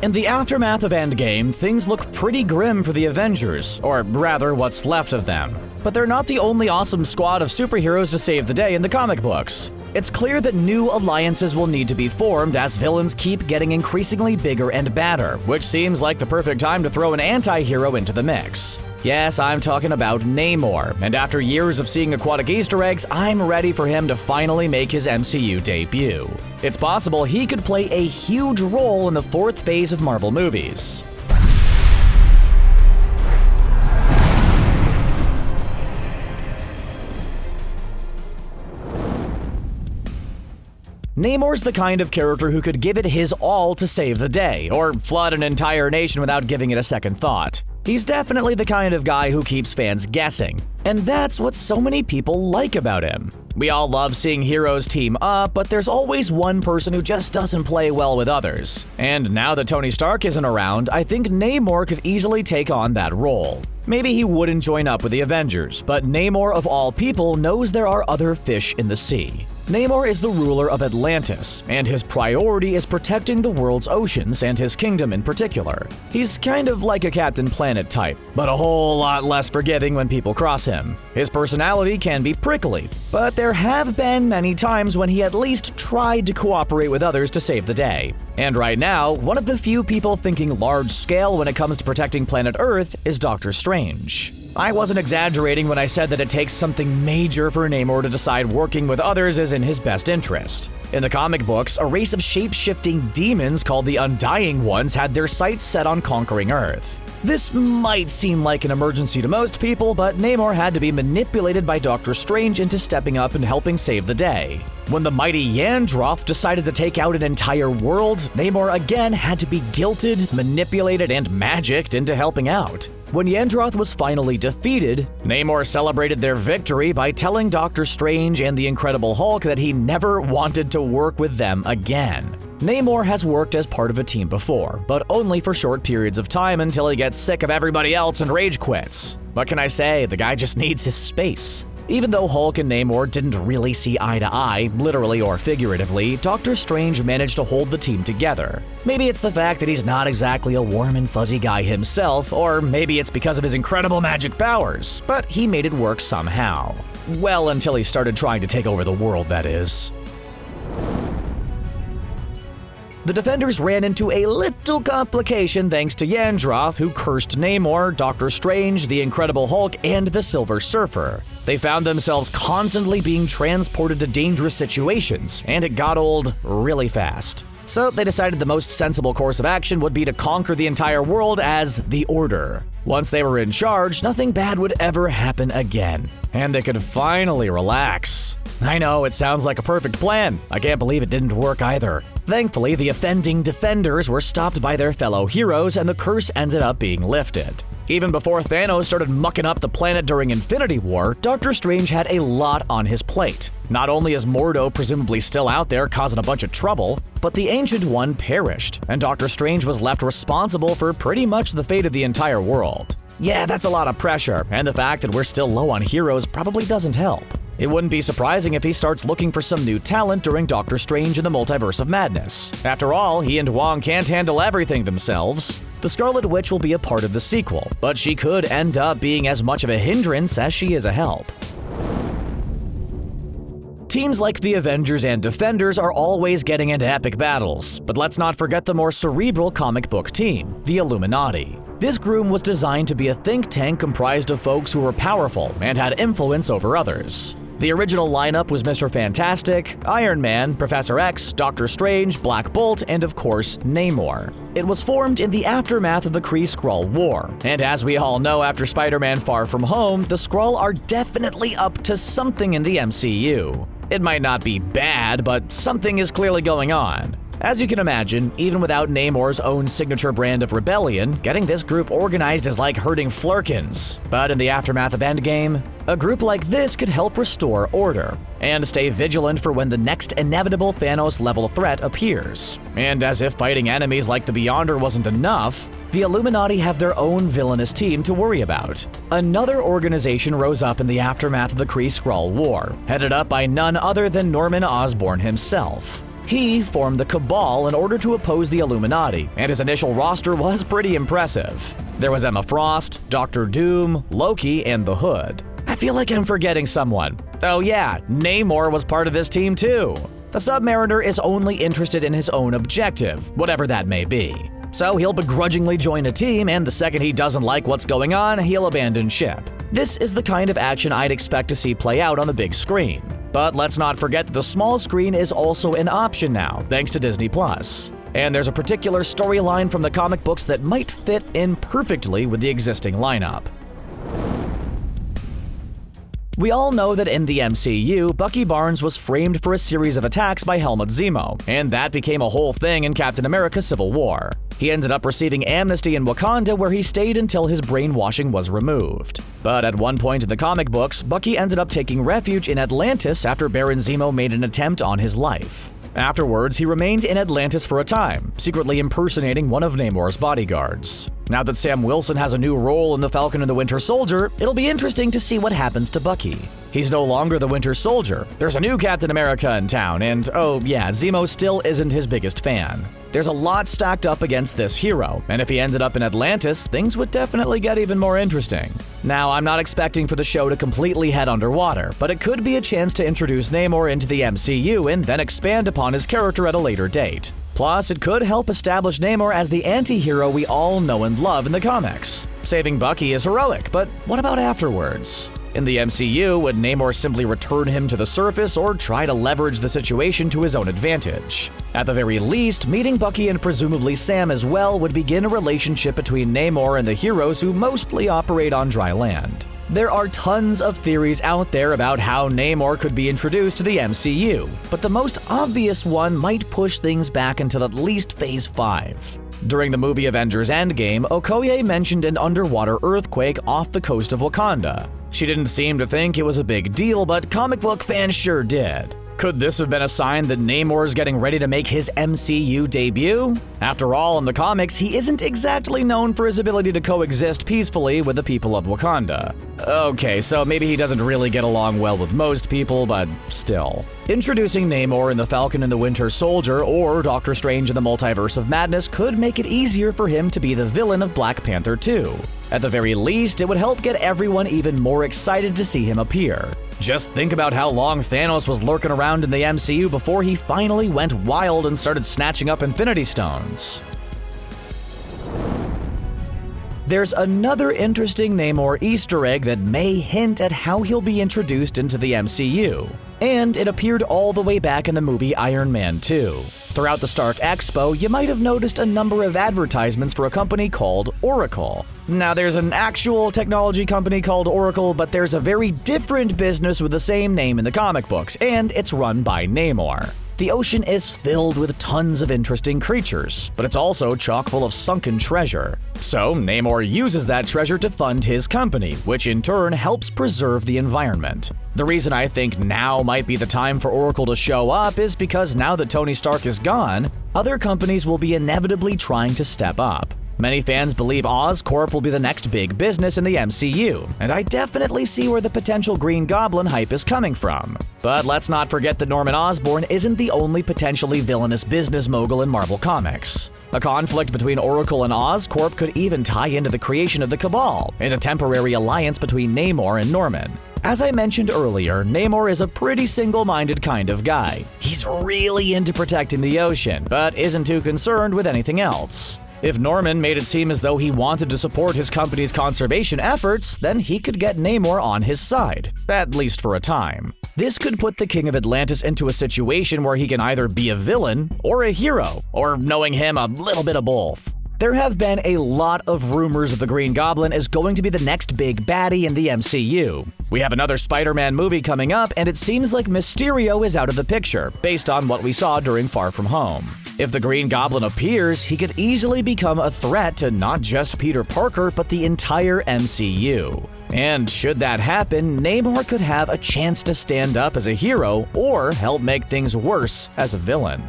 In the aftermath of Endgame, things look pretty grim for the Avengers, or rather what's left of them. But they're not the only awesome squad of superheroes to save the day in the comic books. It's clear that new alliances will need to be formed as villains keep getting increasingly bigger and badder, which seems like the perfect time to throw an anti-hero into the mix. Yes, I'm talking about Namor, and after years of seeing aquatic Easter eggs, I'm ready for him to finally make his MCU debut. It's possible he could play a huge role in the fourth phase of Marvel movies. Namor's the kind of character who could give it his all to save the day, or flood an entire nation without giving it a second thought. He's definitely the kind of guy who keeps fans guessing, and that's what so many people like about him. We all love seeing heroes team up, but there's always one person who just doesn't play well with others. And now that Tony Stark isn't around, I think Namor could easily take on that role. Maybe he wouldn't join up with the Avengers, but Namor of all people knows there are other fish in the sea. Namor is the ruler of Atlantis, and his priority is protecting the world's oceans and his kingdom in particular. He's kind of like a Captain Planet type, but a whole lot less forgiving when people cross him. His personality can be prickly, but there have been many times when he at least tried to cooperate with others to save the day. And right now, one of the few people thinking large scale when it comes to protecting planet Earth is Doctor Strange. I wasn't exaggerating when I said that it takes something major for Namor to decide working with others is in his best interest. In the comic books, a race of shape-shifting demons called the Undying Ones had their sights set on conquering Earth. This might seem like an emergency to most people, but Namor had to be manipulated by Doctor Strange into stepping up and helping save the day. When the mighty Yandroth decided to take out an entire world, Namor again had to be guilted, manipulated, and magicked into helping out. When Yandroth was finally defeated, Namor celebrated their victory by telling Doctor Strange and the Incredible Hulk that he never wanted to work with them again. Namor has worked as part of a team before, but only for short periods of time until he gets sick of everybody else and rage quits. What can I say? The guy just needs his space. Even though Hulk and Namor didn't really see eye to eye, literally or figuratively, Doctor Strange managed to hold the team together. Maybe it's the fact that he's not exactly a warm and fuzzy guy himself, or maybe it's because of his incredible magic powers, but he made it work somehow. Well, until he started trying to take over the world, that is. The Defenders ran into a little complication thanks to Yandroth, who cursed Namor, Doctor Strange, the Incredible Hulk, and the Silver Surfer. They found themselves constantly being transported to dangerous situations, and it got old really fast. So they decided the most sensible course of action would be to conquer the entire world as the Order. Once they were in charge, nothing bad would ever happen again, and they could finally relax. I know, it sounds like a perfect plan. I can't believe it didn't work either. Thankfully, the offending Defenders were stopped by their fellow heroes, and the curse ended up being lifted. Even before Thanos started mucking up the planet during Infinity War, Doctor Strange had a lot on his plate. Not only is Mordo presumably still out there causing a bunch of trouble, but the Ancient One perished, and Doctor Strange was left responsible for pretty much the fate of the entire world. Yeah, that's a lot of pressure, and the fact that we're still low on heroes probably doesn't help. It wouldn't be surprising if he starts looking for some new talent during Doctor Strange in the Multiverse of Madness. After all, he and Wong can't handle everything themselves. The Scarlet Witch will be a part of the sequel, but she could end up being as much of a hindrance as she is a help. Teams like the Avengers and Defenders are always getting into epic battles, but let's not forget the more cerebral comic book team, the Illuminati. This group was designed to be a think tank comprised of folks who were powerful and had influence over others. The original lineup was Mr. Fantastic, Iron Man, Professor X, Doctor Strange, Black Bolt, and of course, Namor. It was formed in the aftermath of the Kree-Skrull War, and as we all know after Spider-Man Far From Home, the Skrull are definitely up to something in the MCU. It might not be bad, but something is clearly going on. As you can imagine, even without Namor's own signature brand of rebellion, getting this group organized is like herding flurkins. But in the aftermath of Endgame, a group like this could help restore order, and stay vigilant for when the next inevitable Thanos-level threat appears. And as if fighting enemies like the Beyonder wasn't enough, the Illuminati have their own villainous team to worry about. Another organization rose up in the aftermath of the Kree-Skrull War, headed up by none other than Norman Osborn himself. He formed the Cabal in order to oppose the Illuminati, and his initial roster was pretty impressive. There was Emma Frost, Doctor Doom, Loki, and the Hood. I feel like I'm forgetting someone. Oh yeah, Namor was part of this team too. The Sub Mariner is only interested in his own objective, whatever that may be. So he'll begrudgingly join a team, and the second he doesn't like what's going on, he'll abandon ship. This is the kind of action I'd expect to see play out on the big screen. But let's not forget that the small screen is also an option now, thanks to Disney+. And there's a particular storyline from the comic books that might fit in perfectly with the existing lineup. We all know that in the MCU, Bucky Barnes was framed for a series of attacks by Helmut Zemo, and that became a whole thing in Captain America: Civil War. He ended up receiving amnesty in Wakanda, where he stayed until his brainwashing was removed. But at one point in the comic books, Bucky ended up taking refuge in Atlantis after Baron Zemo made an attempt on his life. Afterwards, he remained in Atlantis for a time, secretly impersonating one of Namor's bodyguards. Now that Sam Wilson has a new role in The Falcon and the Winter Soldier, it'll be interesting to see what happens to Bucky. He's no longer the Winter Soldier. There's a new Captain America in town, and oh yeah, Zemo still isn't his biggest fan. There's a lot stacked up against this hero, and if he ended up in Atlantis, things would definitely get even more interesting. Now, I'm not expecting for the show to completely head underwater, but it could be a chance to introduce Namor into the MCU and then expand upon his character at a later date. Plus, it could help establish Namor as the anti-hero we all know and love in the comics. Saving Bucky is heroic, but what about afterwards? In the MCU, would Namor simply return him to the surface or try to leverage the situation to his own advantage? At the very least, meeting Bucky and presumably Sam as well would begin a relationship between Namor and the heroes who mostly operate on dry land. There are tons of theories out there about how Namor could be introduced to the MCU, but the most obvious one might push things back until at least Phase 5. During the movie Avengers Endgame, Okoye mentioned an underwater earthquake off the coast of Wakanda. She didn't seem to think it was a big deal, but comic book fans sure did. Could this have been a sign that Namor's getting ready to make his MCU debut? After all, in the comics, he isn't exactly known for his ability to coexist peacefully with the people of Wakanda. Okay, so maybe he doesn't really get along well with most people, but still. Introducing Namor in The Falcon and the Winter Soldier or Doctor Strange in the Multiverse of Madness could make it easier for him to be the villain of Black Panther 2. At the very least, it would help get everyone even more excited to see him appear. Just think about how long Thanos was lurking around in the MCU before he finally went wild and started snatching up Infinity Stones. There's another interesting Namor Easter egg that may hint at how he'll be introduced into the MCU, and it appeared all the way back in the movie Iron Man 2. Throughout the Stark Expo, you might have noticed a number of advertisements for a company called Oracle. Now, there's an actual technology company called Oracle, but there's a very different business with the same name in the comic books, and it's run by Namor. The ocean is filled with tons of interesting creatures, but it's also chock full of sunken treasure. So, Namor uses that treasure to fund his company, which in turn helps preserve the environment. The reason I think now might be the time for Oracle to show up is because now that Tony Stark is gone, other companies will be inevitably trying to step up. Many fans believe Oscorp will be the next big business in the MCU, and I definitely see where the potential Green Goblin hype is coming from. But let's not forget that Norman Osborn isn't the only potentially villainous business mogul in Marvel Comics. A conflict between Oracle and Oscorp could even tie into the creation of the Cabal, and a temporary alliance between Namor and Norman. As I mentioned earlier, Namor is a pretty single-minded kind of guy. He's really into protecting the ocean, but isn't too concerned with anything else. If Norman made it seem as though he wanted to support his company's conservation efforts, then he could get Namor on his side, at least for a time. This could put the King of Atlantis into a situation where he can either be a villain or a hero, or knowing him, a little bit of both. There have been a lot of rumors that the Green Goblin is going to be the next big baddie in the MCU. We have another Spider-Man movie coming up, and it seems like Mysterio is out of the picture, based on what we saw during Far From Home. If the Green Goblin appears, he could easily become a threat to not just Peter Parker, but the entire MCU. And should that happen, Namor could have a chance to stand up as a hero or help make things worse as a villain.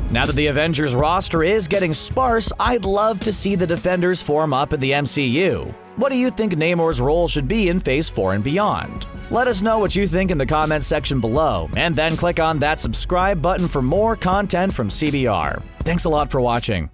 Now that the Avengers roster is getting sparse, I'd love to see the Defenders form up in the MCU. What do you think Namor's role should be in Phase 4 and beyond? Let us know what you think in the comments section below, and then click on that subscribe button for more content from CBR. Thanks a lot for watching.